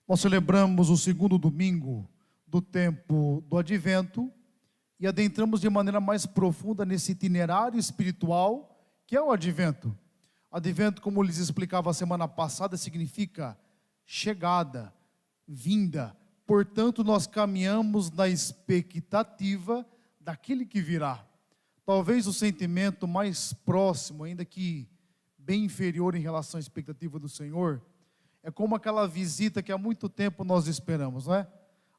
Nós celebramos o segundo domingo do tempo do Advento e adentramos de maneira mais profunda nesse itinerário espiritual que é o Advento. Advento, como lhes explicava a semana passada, significa chegada, vinda. Portanto, nós caminhamos na expectativa daquele que virá. Talvez o sentimento mais próximo, ainda que bem inferior em relação à expectativa do Senhor, é como aquela visita que há muito tempo nós esperamos, não é?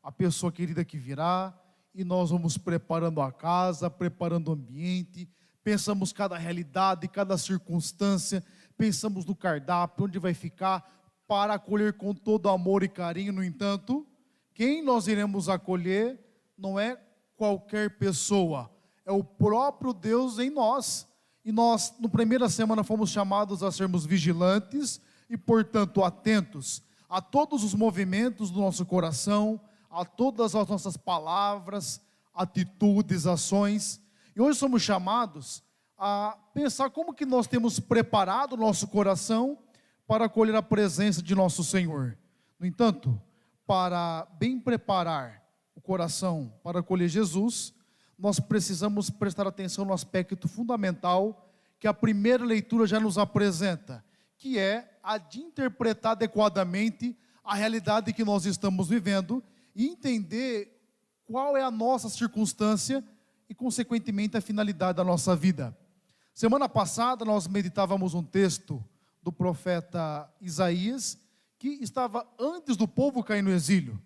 A pessoa querida que virá, e nós vamos preparando a casa, preparando o ambiente, pensamos cada realidade, cada circunstância, pensamos no cardápio, onde vai ficar, para acolher com todo amor e carinho. No entanto, quem nós iremos acolher não é qualquer pessoa, é o próprio Deus em nós. E nós, na primeira semana, fomos chamados a sermos vigilantes e, portanto, atentos a todos os movimentos do nosso coração, a todas as nossas palavras, atitudes, ações. E hoje somos chamados a pensar como que nós temos preparado o nosso coração para acolher a presença de nosso Senhor. No entanto, para bem preparar o coração para acolher Jesus, nós precisamos prestar atenção no aspecto fundamental que a primeira leitura já nos apresenta, que é a de interpretar adequadamente a realidade que nós estamos vivendo e entender qual é a nossa circunstância e, consequentemente, a finalidade da nossa vida. Semana passada nós meditávamos um texto do profeta Isaías, que estava antes do povo cair no exílio.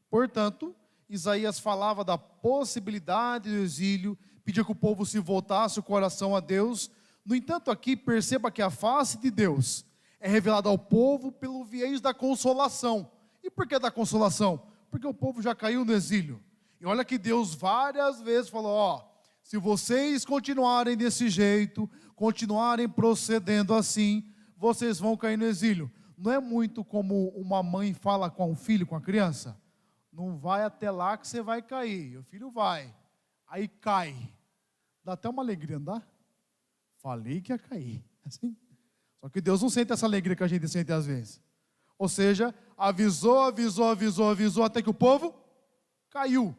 Portanto, Isaías falava da possibilidade do exílio, pedia que o povo se voltasse o coração a Deus. No entanto, aqui perceba que a face de Deus é revelada ao povo pelo viés da consolação. E por que da consolação? Porque o povo já caiu no exílio. E olha que Deus várias vezes falou, se vocês continuarem desse jeito, continuarem procedendo assim, vocês vão cair no exílio. Não é muito como uma mãe fala com um filho, com a criança? Não vai até lá que você vai cair. E o filho vai, aí cai. Dá até uma alegria, não dá? Falei que ia cair. Assim. Só que Deus não sente essa alegria que a gente sente às vezes. Ou seja, avisou, até que o povo caiu.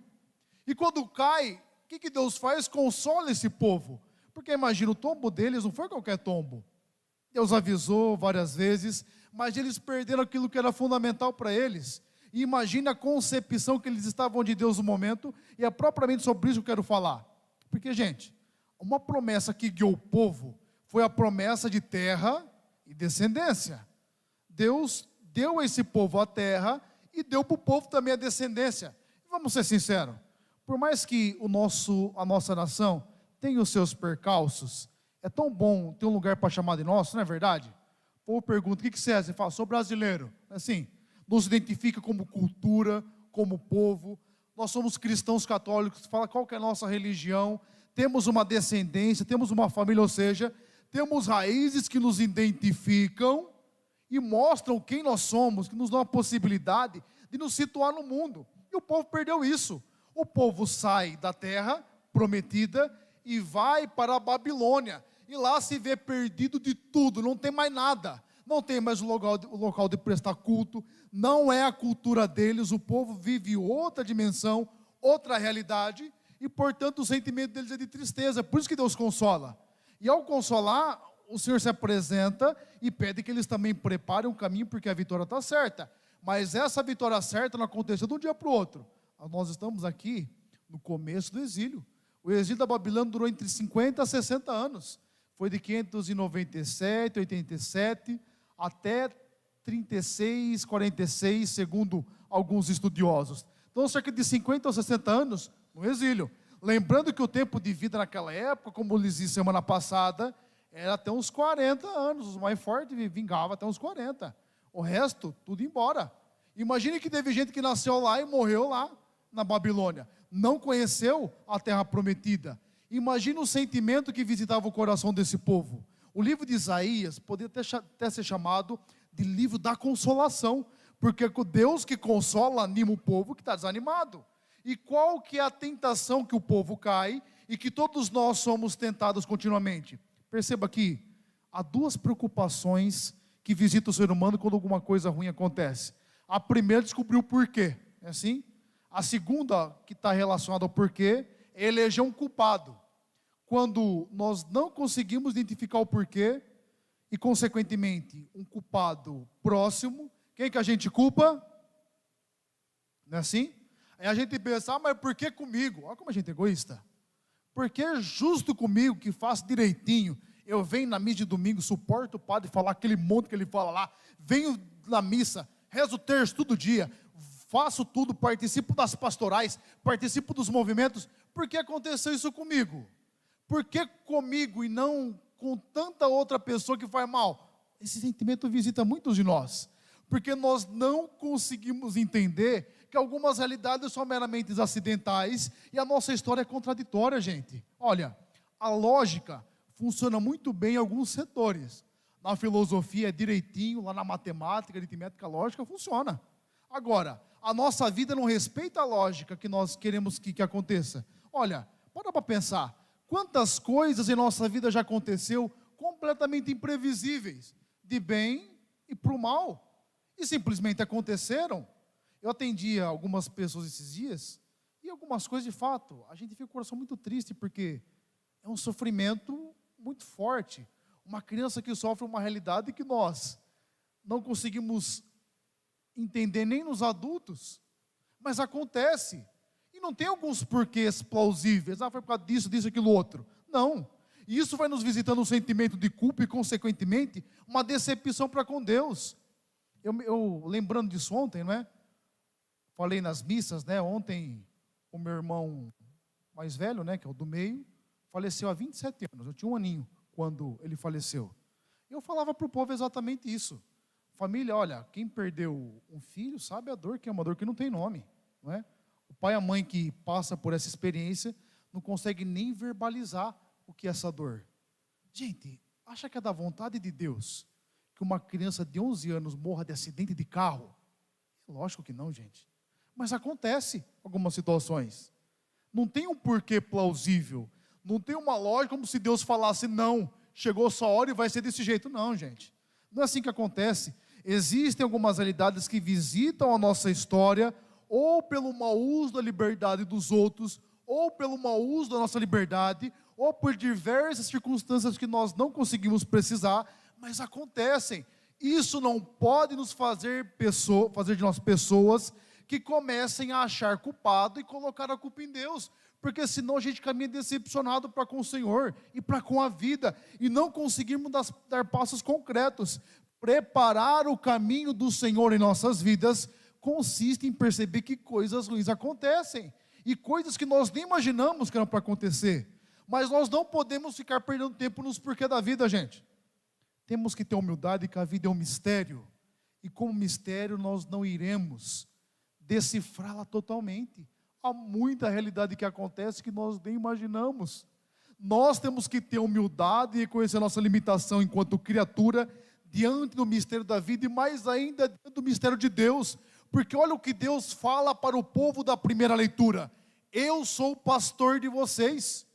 E quando cai, o que Deus faz? Consola esse povo. Porque imagina, o tombo deles não foi qualquer tombo. Deus avisou várias vezes, mas eles perderam aquilo que era fundamental para eles. E imagine a concepção que eles estavam de Deus no momento, e é propriamente sobre isso que eu quero falar. Porque, gente, uma promessa que guiou o povo foi a promessa de terra e descendência. Deus deu a esse povo a terra e deu para o povo também a descendência. E vamos ser sinceros, por mais que a nossa nação tenha os seus percalços, é tão bom ter um lugar para chamar de nosso, não é verdade? O povo pergunta, o que você é? Você fala, sou brasileiro. Assim, nos identifica como cultura, como povo. Nós somos cristãos católicos, fala qual que é a nossa religião, temos uma descendência, temos uma família, ou seja, temos raízes que nos identificam e mostram quem nós somos, que nos dão a possibilidade de nos situar no mundo. E o povo perdeu isso. O povo sai da terra prometida e vai para a Babilônia. E lá se vê perdido de tudo, não tem mais nada. Não tem mais o local de prestar culto, não é a cultura deles, o povo vive outra dimensão, outra realidade, e portanto o sentimento deles é de tristeza, por isso que Deus consola. E ao consolar, o Senhor se apresenta e pede que eles também preparem um caminho, porque a vitória está certa. Mas essa vitória certa não aconteceu de um dia para o outro. Nós estamos aqui no começo do exílio. O exílio da Babilônia durou entre 50 a 60 anos. Foi de 597, 87, até 36, 46, segundo alguns estudiosos. Então, cerca de 50 ou 60 anos no exílio. Lembrando que o tempo de vida naquela época, como lhes disse semana passada, era até uns 40 anos. Os mais fortes vingavam até uns 40. O resto, tudo embora. Imagine que teve gente que nasceu lá e morreu lá na Babilônia. Não conheceu a terra prometida. Imagina o sentimento que visitava o coração desse povo. O livro de Isaías poderia até ser chamado de livro da consolação, porque é Deus que consola, anima o povo que está desanimado. E qual que é a tentação que o povo cai e que todos nós somos tentados continuamente? Perceba aqui, há duas preocupações que visitam o ser humano quando alguma coisa ruim acontece. A primeira descobriu o porquê, é assim? A segunda, que está relacionada ao porquê, é eleger um culpado. Quando nós não conseguimos identificar o porquê, e consequentemente um culpado próximo, quem que a gente culpa? Não é assim? Aí a gente pensa, mas por que comigo? Olha como a gente é egoísta. Porque é justo comigo, que faço direitinho. Eu venho na missa de domingo, suporto o padre falar aquele monte que ele fala lá. Venho na missa, rezo o terço todo dia. Faço tudo, participo das pastorais, participo dos movimentos. Por que aconteceu isso comigo? Por que comigo e não com tanta outra pessoa que faz mal? Esse sentimento visita muitos de nós. Porque nós não conseguimos entender que algumas realidades são meramente acidentais e a nossa história é contraditória, gente. Olha, a lógica funciona muito bem em alguns setores. Na filosofia é direitinho, lá na matemática, aritmética, lógica, funciona. Agora, a nossa vida não respeita a lógica que nós queremos que aconteça. Olha, para pensar, quantas coisas em nossa vida já aconteceu completamente imprevisíveis, de bem e para o mal, e simplesmente aconteceram. Eu atendi algumas pessoas esses dias, e algumas coisas de fato, a gente fica com o coração muito triste, porque é um sofrimento muito forte. Uma criança que sofre uma realidade que nós não conseguimos entender nem nos adultos, mas acontece. E não tem alguns porquês plausíveis, foi por causa disso, disso, aquilo, outro. Não. E isso vai nos visitando um sentimento de culpa e, consequentemente, uma decepção para com Deus. Eu lembrando disso ontem, não é? Falei nas missas, né? Ontem, o meu irmão mais velho, né, que é o do meio, faleceu há 27 anos. Eu tinha um aninho quando ele faleceu. Eu falava para o povo exatamente isso. Família, olha, quem perdeu um filho sabe a dor, que é uma dor que não tem nome, não é? O pai e a mãe que passa por essa experiência não consegue nem verbalizar o que é essa dor. Gente, acha que é da vontade de Deus que uma criança de 11 anos morra de acidente de carro? Lógico que não, gente. Mas acontece algumas situações. Não tem um porquê plausível. Não tem uma lógica como se Deus falasse, não, chegou sua hora e vai ser desse jeito. Não, gente. Não é assim que acontece. Existem algumas realidades que visitam a nossa história, ou pelo mau uso da liberdade dos outros, ou pelo mau uso da nossa liberdade, ou por diversas circunstâncias que nós não conseguimos precisar, mas acontecem. Isso não pode nos fazer de nós pessoas que comecem a achar culpado e colocar a culpa em Deus, porque senão a gente caminha decepcionado para com o Senhor e para com a vida, e não conseguimos dar passos concretos. Preparar o caminho do Senhor em nossas vidas consiste em perceber que coisas ruins acontecem, e coisas que nós nem imaginamos que eram para acontecer, mas nós não podemos ficar perdendo tempo nos porquê da vida, gente. Temos que ter humildade, que a vida é um mistério, e como mistério nós não iremos decifrá-la totalmente. Há muita realidade que acontece que nós nem imaginamos. Nós temos que ter humildade e reconhecer a nossa limitação enquanto criatura diante do mistério da vida, e mais ainda diante do mistério de Deus, porque olha o que Deus fala para o povo da primeira leitura: eu sou o pastor de vocês,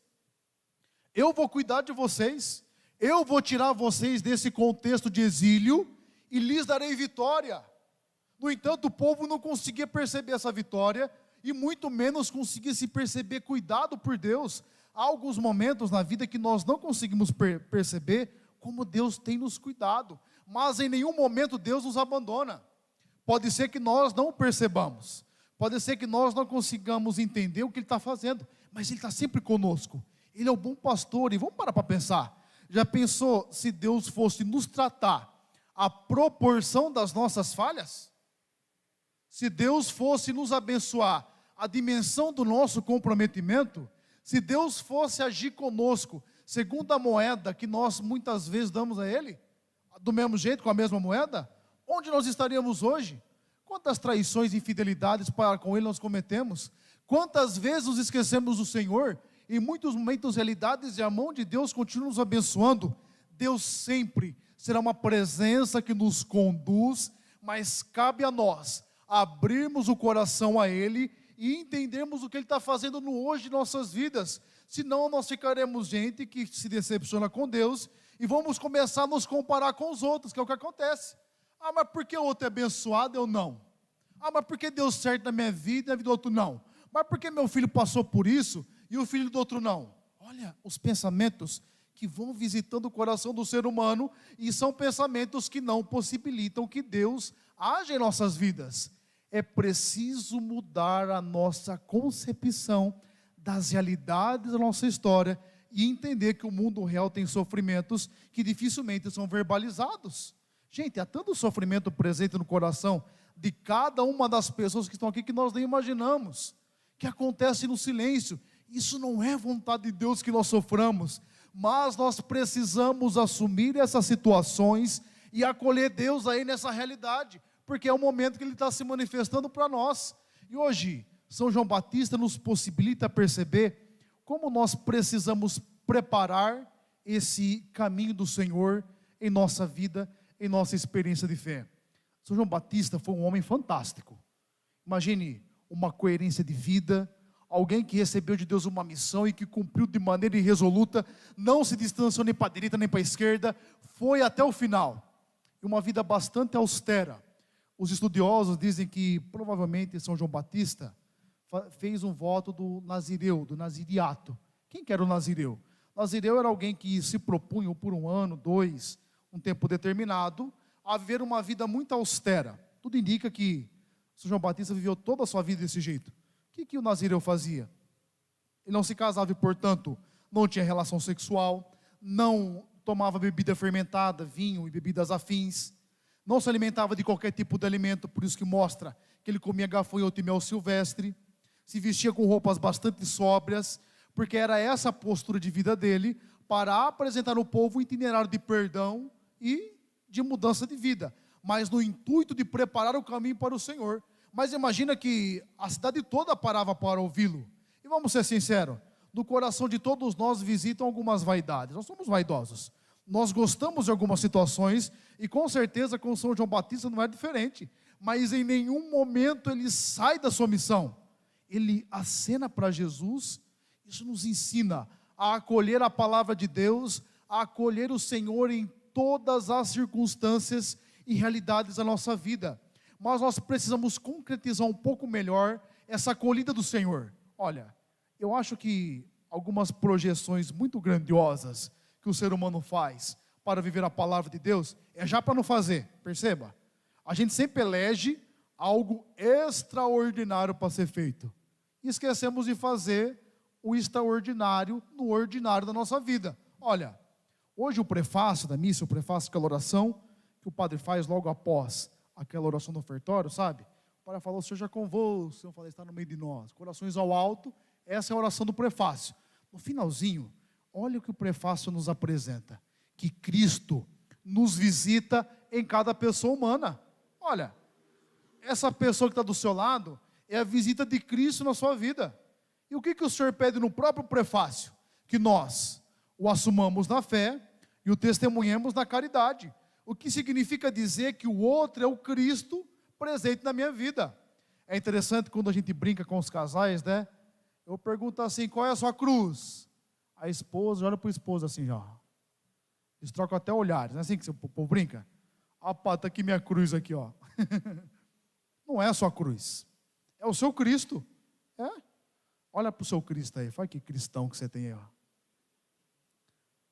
eu vou cuidar de vocês, eu vou tirar vocês desse contexto de exílio e lhes darei vitória. No entanto, o povo não conseguia perceber essa vitória, e muito menos conseguia se perceber cuidado por Deus. Há alguns momentos na vida que nós não conseguimos perceber como Deus tem nos cuidado, mas em nenhum momento Deus nos abandona. Pode ser que nós não o percebamos, pode ser que nós não consigamos entender o que Ele está fazendo, mas Ele está sempre conosco. Ele é o bom pastor. E vamos parar para pensar. Já pensou se Deus fosse nos tratar à proporção das nossas falhas? Se Deus fosse nos abençoar a dimensão do nosso comprometimento, se Deus fosse agir conosco segundo a moeda que nós muitas vezes damos a Ele, do mesmo jeito, com a mesma moeda, onde nós estaríamos hoje? Quantas traições e infidelidades para com Ele nós cometemos? Quantas vezes nos esquecemos do Senhor? Em muitos momentos, realidades e a mão de Deus continua nos abençoando. Deus sempre será uma presença que nos conduz, mas cabe a nós abrirmos o coração a Ele e entendermos o que Ele está fazendo no hoje de nossas vidas. Senão nós ficaremos gente que se decepciona com Deus e vamos começar a nos comparar com os outros, que é o que acontece. Mas por que o outro é abençoado e eu não? Ah, mas por que deu certo na minha vida e na vida do outro não? Mas por que meu filho passou por isso e o filho do outro não? Olha os pensamentos que vão visitando o coração do ser humano, e são pensamentos que não possibilitam que Deus haja em nossas vidas. É preciso mudar a nossa concepção das realidades da nossa história e entender que o mundo real tem sofrimentos que dificilmente são verbalizados. Gente, há tanto sofrimento presente no coração de cada uma das pessoas que estão aqui que nós nem imaginamos, que acontece no silêncio. Isso não é vontade de Deus que nós soframos, mas nós precisamos assumir essas situações e acolher Deus aí nessa realidade, porque é o momento que Ele está se manifestando para nós. E hoje, São João Batista nos possibilita perceber como nós precisamos preparar esse caminho do Senhor em nossa vida, em nossa experiência de fé. São João Batista foi um homem fantástico. Imagine uma coerência de vida, alguém que recebeu de Deus uma missão e que cumpriu de maneira irresoluta, não se distanciou nem para a direita nem para a esquerda, foi até o final. E uma vida bastante austera. Os estudiosos dizem que provavelmente São João Batista fez um voto do nazireu, do naziriato. Quem que era o nazireu? O nazireu era alguém que se propunha por 1 ano, 2, um tempo determinado, a viver uma vida muito austera. Tudo indica que São João Batista viveu toda a sua vida desse jeito. O que o nazireu fazia? Ele não se casava e, portanto, não tinha relação sexual, não tomava bebida fermentada, vinho e bebidas afins, não se alimentava de qualquer tipo de alimento, por isso que mostra que ele comia gafanhoto e mel silvestre, se vestia com roupas bastante sóbrias, porque era essa a postura de vida dele, para apresentar ao povo um itinerário de perdão e de mudança de vida, mas no intuito de preparar o caminho para o Senhor. Mas imagina que a cidade toda parava para ouvi-lo. E vamos ser sinceros, no coração de todos nós visitam algumas vaidades. Nós somos vaidosos. Nós gostamos de algumas situações, e com certeza com São João Batista não é diferente. Mas em nenhum momento ele sai da sua missão. Ele acena para Jesus. Isso nos ensina a acolher a palavra de Deus, a acolher o Senhor em todas as circunstâncias e realidades da nossa vida. Mas nós precisamos concretizar um pouco melhor essa acolhida do Senhor. Olha, eu acho que algumas projeções muito grandiosas que o ser humano faz para viver a palavra de Deus, é já para não fazer, perceba. A gente sempre elege algo extraordinário para ser feito. E esquecemos de fazer o extraordinário no ordinário da nossa vida. Olha, hoje o prefácio da missa, o prefácio daquela oração, que o padre faz logo após aquela oração do ofertório, sabe? O padre falou: o Senhor já convosco, o Senhor falou, está no meio de nós. Corações ao alto, essa é a oração do prefácio. No finalzinho, olha o que o prefácio nos apresenta, que Cristo nos visita em cada pessoa humana. Olha, essa pessoa que está do seu lado é a visita de Cristo na sua vida. E o que o Senhor pede no próprio prefácio? Que nós o assumamos na fé e o testemunhemos na caridade. O que significa dizer que o outro é o Cristo presente na minha vida. É interessante quando a gente brinca com os casais, né? Eu pergunto assim: qual é a sua cruz? A esposa olha para o esposo assim, ó. Eles trocam até olhares, não é assim que o povo brinca? Ah, pá, está aqui minha cruz aqui, ó. Não é a sua cruz, é o seu Cristo. É? Olha para o seu Cristo aí, fala que cristão que você tem aí, ó.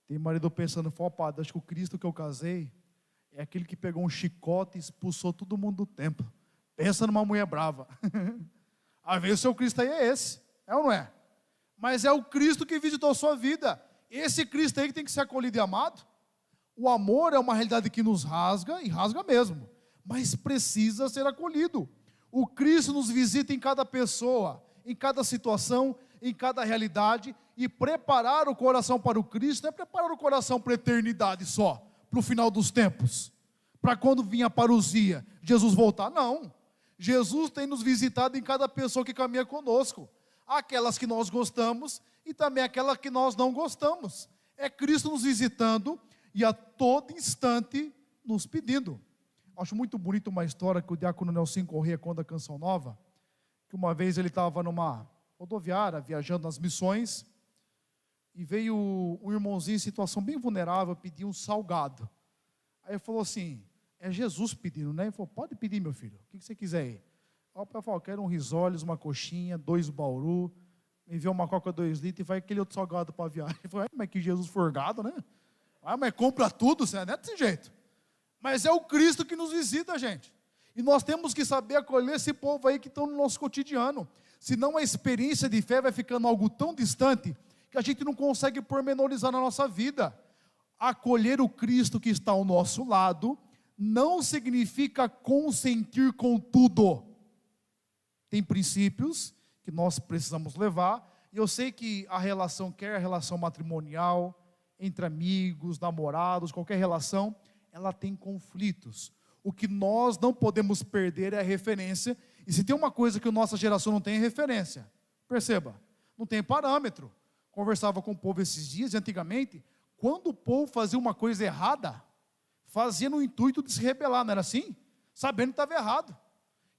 Tem marido pensando: ó, padre, acho que o Cristo que eu casei é aquele que pegou um chicote e expulsou todo mundo do templo. Pensa numa mulher brava. Às vezes o seu Cristo aí é esse, é ou não é? Mas é o Cristo que visitou a sua vida. Esse Cristo aí que tem que ser acolhido e amado. O amor é uma realidade que nos rasga, e rasga mesmo, mas precisa ser acolhido. O Cristo nos visita em cada pessoa, em cada situação, em cada realidade, e preparar o coração para o Cristo não é preparar o coração para a eternidade só, para o final dos tempos, para quando vinha a parousia, Jesus voltar. Não, Jesus tem nos visitado em cada pessoa que caminha conosco, aquelas que nós gostamos e também aquelas que nós não gostamos. É Cristo nos visitando e a todo instante nos pedindo. Acho muito bonito uma história que o diácono Nelson Corrêa conta, Canção Nova, que uma vez ele estava numa rodoviária, viajando nas missões, e veio um irmãozinho em situação bem vulnerável pedir um salgado. Aí ele falou assim: é Jesus pedindo, né? Ele falou: pode pedir, meu filho, o que você quiser aí. Aí o pai fala, quero um risoles, uma coxinha, 2 bauru, me envia uma coca 2 litros e vai aquele outro salgado para a viagem. Eu falei, mas que Jesus forgado, né? Ah, mas compra tudo, não é desse jeito. Mas é o Cristo que nos visita, gente. E nós temos que saber acolher esse povo aí que estão no nosso cotidiano. Senão a experiência de fé vai ficando algo tão distante que a gente não consegue pormenorizar na nossa vida. Acolher o Cristo que está ao nosso lado não significa consentir com tudo. Tem princípios que nós precisamos levar. E eu sei que a relação, quer a relação matrimonial, entre amigos, namorados, qualquer relação, ela tem conflitos. O que nós não podemos perder é a referência. E se tem uma coisa que a nossa geração não tem, é referência. Perceba, não tem parâmetro. Conversava com o povo esses dias, e antigamente, quando o povo fazia uma coisa errada, fazia no intuito de se rebelar, não era assim? Sabendo que estava errado.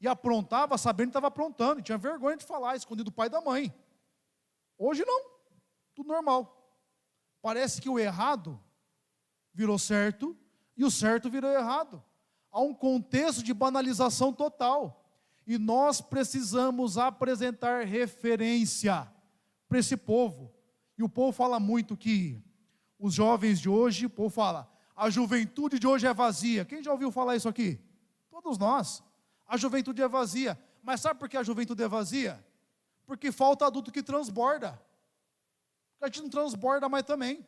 E aprontava sabendo que estava aprontando. E tinha vergonha de falar, escondido do pai e da mãe. Hoje não, tudo normal. Parece que o errado virou certo e o certo virou errado. Há um contexto de banalização total. E nós precisamos apresentar referência para esse povo. E o povo fala muito que os jovens de hoje, o povo fala, a juventude de hoje é vazia. Quem já ouviu falar isso aqui? Todos nós. A juventude é vazia. Mas sabe por que a juventude é vazia? Porque falta adulto que transborda. A gente não transborda mais também.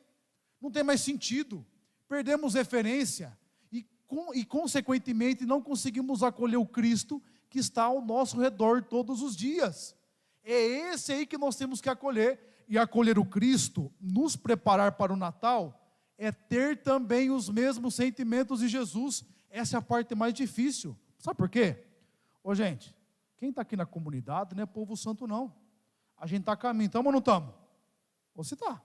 Não tem mais sentido. Perdemos referência. E consequentemente, não conseguimos acolher o Cristo que está ao nosso redor todos os dias. É esse aí que nós temos que acolher. E acolher o Cristo, nos preparar para o Natal, é ter também os mesmos sentimentos de Jesus. Essa é a parte mais difícil. Sabe por quê? Ô gente, quem está aqui na comunidade não é povo santo não. A gente está a caminho, estamos ou não estamos? Ou você está?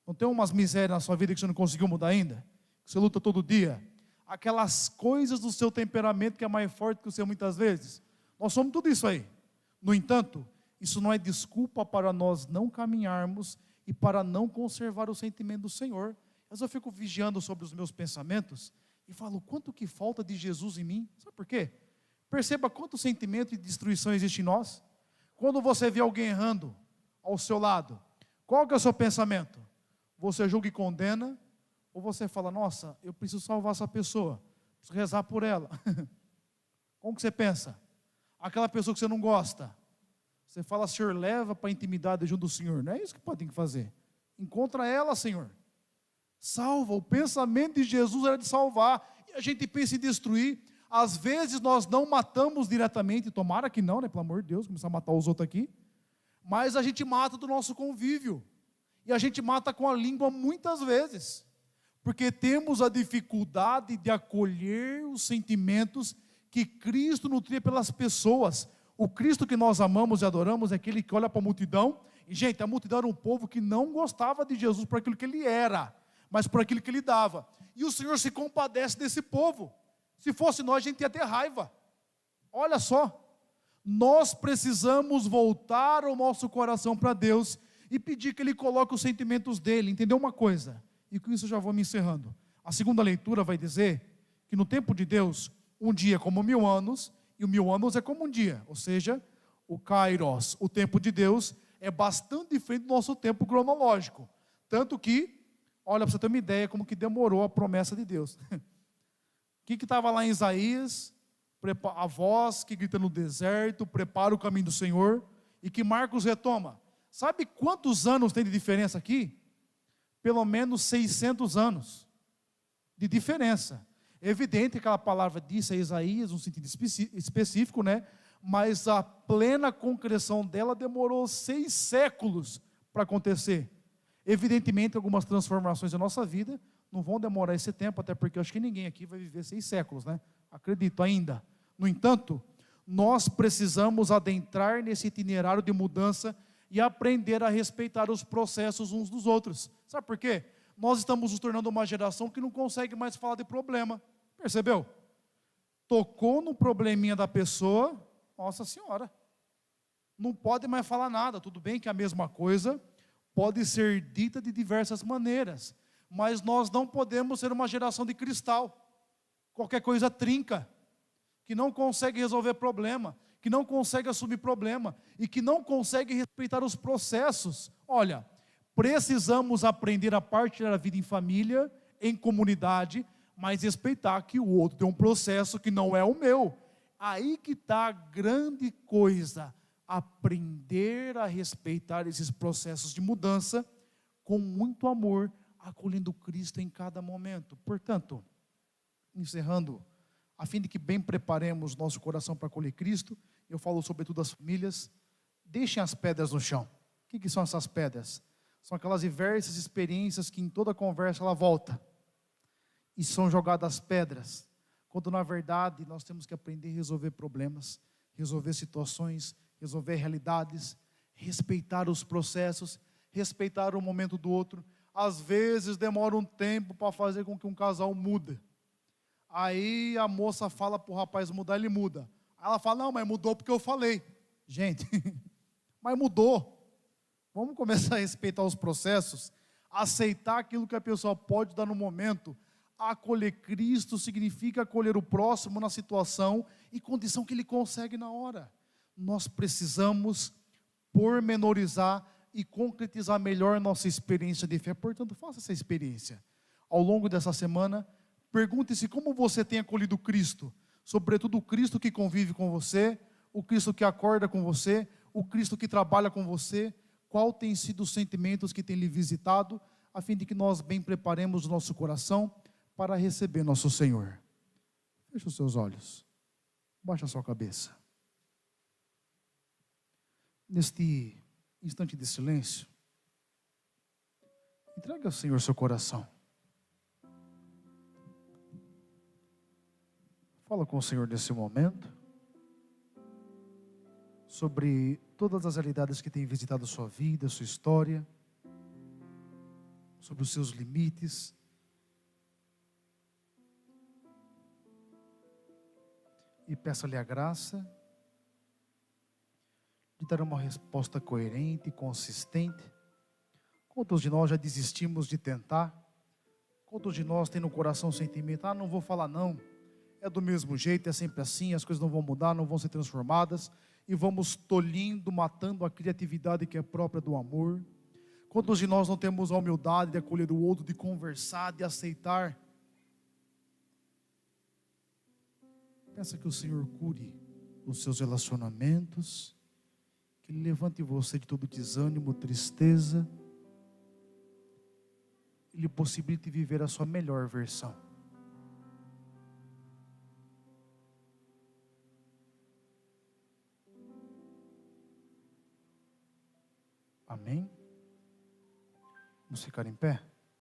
Não tem umas misérias na sua vida que você não conseguiu mudar ainda? Que você luta todo dia? Aquelas coisas do seu temperamento que é mais forte que o seu muitas vezes? Nós somos tudo isso aí. No entanto, isso não é desculpa para nós não caminharmos e para não conservar o sentimento do Senhor. Mas eu fico vigiando sobre os meus pensamentos e falo, quanto que falta de Jesus em mim? Sabe por quê? Perceba quanto sentimento de destruição existe em nós. Quando você vê alguém errando ao seu lado, qual que é o seu pensamento? Você julga e condena? Ou você fala, nossa, eu preciso salvar essa pessoa, preciso rezar por ela. Como que você pensa? Aquela pessoa que você não gosta, você fala, Senhor, leva para a intimidade junto do Senhor. Não é isso que pode ter que fazer. Encontra ela, Senhor. Salva. O pensamento de Jesus era de salvar. E a gente pensa em destruir. Às vezes nós não matamos diretamente. Tomara que não, né? Pelo amor de Deus, começar a matar os outros aqui. Mas a gente mata do nosso convívio. E a gente mata com a língua muitas vezes. Porque temos a dificuldade de acolher os sentimentos que Cristo nutria pelas pessoas. O Cristo que nós amamos e adoramos é aquele que olha para a multidão. E, gente, a multidão era um povo que não gostava de Jesus por aquilo que ele era, mas por aquilo que ele dava. E o Senhor se compadece desse povo. Se fosse nós, a gente ia ter raiva. Olha só, nós precisamos voltar o nosso coração para Deus e pedir que Ele coloque os sentimentos dEle. Entendeu uma coisa? E com isso eu já vou me encerrando. A segunda leitura vai dizer que no tempo de Deus, um dia é como 1000 anos, e 1000 anos é como um dia. Ou seja, o Kairos, o tempo de Deus, é bastante diferente do nosso tempo cronológico. Tanto que, olha, para você ter uma ideia como que demorou a promessa de Deus. O que estava lá em Isaías? A voz que grita no deserto, prepara o caminho do Senhor. E que Marcos retoma. Sabe quantos anos tem de diferença aqui? Pelo menos 600 anos de diferença. É evidente que aquela palavra disse a Isaías, num sentido específico, né? Mas a plena concreção dela demorou 6 séculos para acontecer. Evidentemente, algumas transformações da nossa vida não vão demorar esse tempo, até porque eu acho que ninguém aqui vai viver 6 séculos, né? Acredito ainda. No entanto, nós precisamos adentrar nesse itinerário de mudança e aprender a respeitar os processos uns dos outros. Sabe por quê? Nós estamos nos tornando uma geração que não consegue mais falar de problema. Percebeu? Tocou no probleminha da pessoa, nossa senhora, não pode mais falar nada. Tudo bem que a mesma coisa pode ser dita de diversas maneiras, mas nós não podemos ser uma geração de cristal. Qualquer coisa trinca, que não consegue resolver problema. que não consegue assumir problema e que não consegue respeitar os processos. Olha, precisamos aprender a partilhar a vida em família, em comunidade, mas respeitar que o outro tem um processo que não é o meu. Aí que está a grande coisa, aprender a respeitar esses processos de mudança com muito amor, acolhendo Cristo em cada momento. Portanto, encerrando, a fim de que bem preparemos nosso coração para acolher Cristo, eu falo sobretudo às famílias, deixem as pedras no chão. O que são essas pedras? São aquelas diversas experiências que em toda conversa ela volta. E são jogadas pedras, quando na verdade nós temos que aprender a resolver problemas, resolver situações, resolver realidades, respeitar os processos, respeitar o momento do outro. Às vezes demora um tempo para fazer com que um casal mude. Aí a moça fala para o rapaz mudar, ele muda. Aí ela fala, não, mas mudou porque eu falei. Gente, mas mudou. Vamos começar a respeitar os processos, aceitar aquilo que a pessoa pode dar no momento. Acolher Cristo significa acolher o próximo na situação e condição que ele consegue na hora. Nós precisamos pormenorizar e concretizar melhor nossa experiência de fé. Portanto, faça essa experiência. Ao longo dessa semana, pergunte-se como você tem acolhido Cristo, sobretudo o Cristo que convive com você, o Cristo que acorda com você, o Cristo que trabalha com você, qual tem sido os sentimentos que tem lhe visitado, a fim de que nós bem preparemos o nosso coração para receber nosso Senhor. Feche os seus olhos, baixe a sua cabeça. Neste instante de silêncio, entregue ao Senhor seu coração. Fala com o Senhor nesse momento, sobre todas as realidades que têm visitado sua vida, sua história, sobre os seus limites. E peça-lhe a graça de dar uma resposta coerente e consistente. Quantos de nós já desistimos de tentar? Quantos de nós têm no coração o sentimento, não vou falar não, é do mesmo jeito, é sempre assim, as coisas não vão mudar, não vão ser transformadas, e vamos tolhindo, matando a criatividade que é própria do amor. Quantos de nós não temos a humildade de acolher o outro, de conversar, de aceitar? Peça que o Senhor cure os seus relacionamentos, que Ele levante você de todo desânimo, tristeza, e lhe possibilite viver a sua melhor versão. Amém? Vamos ficar em pé?